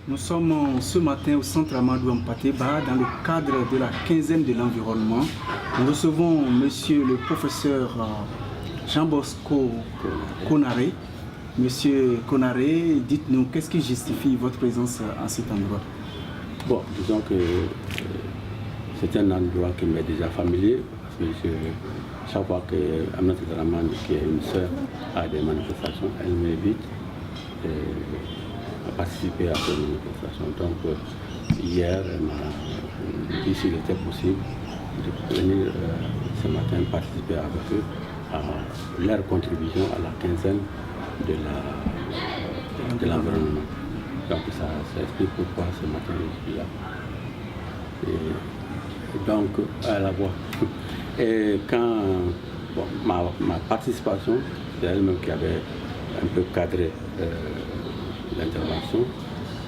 Nous sommes ce matin au centre Amadou Ampateba dans le cadre de la quinzaine de l'environnement. Nous recevons monsieur le professeur Jean Bosco Konaré. Monsieur Konaré, dites-nous, qu'est-ce qui justifie votre présence à cet endroit? Bon, disons que c'est un endroit qui m'est déjà familier, parce que chaque fois que Aminata Dramane, qui est une sœur, a des manifestations, elle m'invite à participer à ces manifestations. Donc hier, elle m'a dit s'il était possible de venir ce matin participer avec eux à leur contribution à la quinzaine de l'environnement. Donc ça explique pourquoi ce matin je suis là. Et donc, à la voix. Et quand ma participation, c'est elle-même qui avait un peu cadré l'intervention,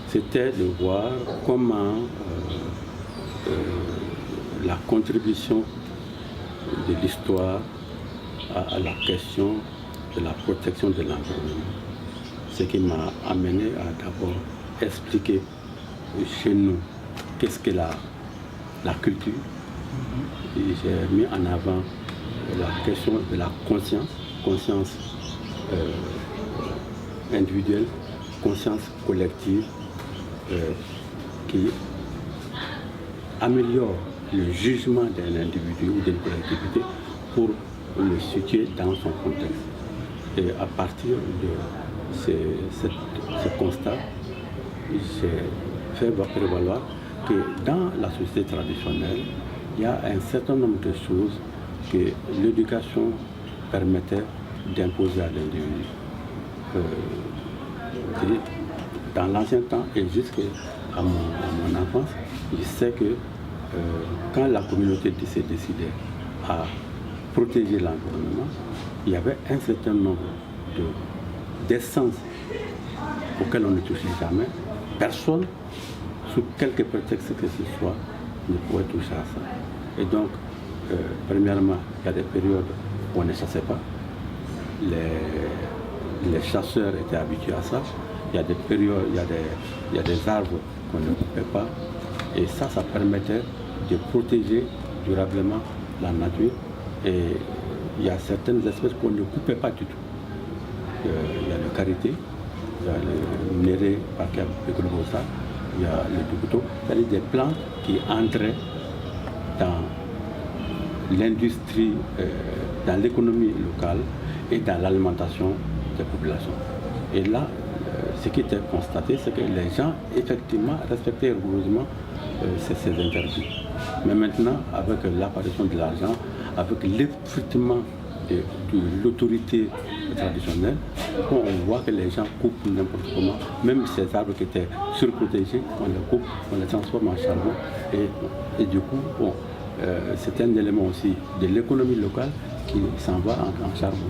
c'était de voir comment la contribution de l'histoire à la question de la protection de l'environnement. Ce qui m'a amené à d'abord expliquer chez nous qu'est-ce que la culture. Et j'ai mis en avant la question de la conscience individuelle, conscience collective, qui améliore le jugement d'un individu ou d'une collectivité pour le situer dans son contexte. Et à partir de ce constat, j'ai fait prévaloir que dans la société traditionnelle, il y a un certain nombre de choses que l'éducation permettait d'imposer à l'individu. Dans l'ancien temps et jusqu'à mon enfance, je sais que quand la communauté s'est décidée à protéger l'environnement, il y avait un certain nombre d'essences auxquelles on ne touchait jamais. Personne, sous quelque prétexte que ce soit, ne pouvait toucher à ça. Et donc, premièrement, il y a des périodes où on ne chassait pas. Les chasseurs étaient habitués à ça. Il y a des périodes, il y a des arbres qu'on ne coupait pas. Et ça permettait de protéger durablement la nature. Et il y a certaines espèces qu'on ne coupait pas du tout. Il y a le karité, il y a le néré, il y a le dubuto, c'est-à-dire des plantes qui entraient dans l'industrie, dans l'économie locale et dans l'alimentation des populations. Et là, ce qui était constaté, c'est que les gens, effectivement, respectaient rigoureusement ces interdits. Mais maintenant, avec l'apparition de l'argent, avec l'effritement de l'autorité traditionnelle, on voit que les gens coupent n'importe comment, même ces arbres qui étaient surprotégés, on les coupe, on les transforme en charbon. Et du coup, c'est un élément aussi de l'économie locale qui s'en va en charbon.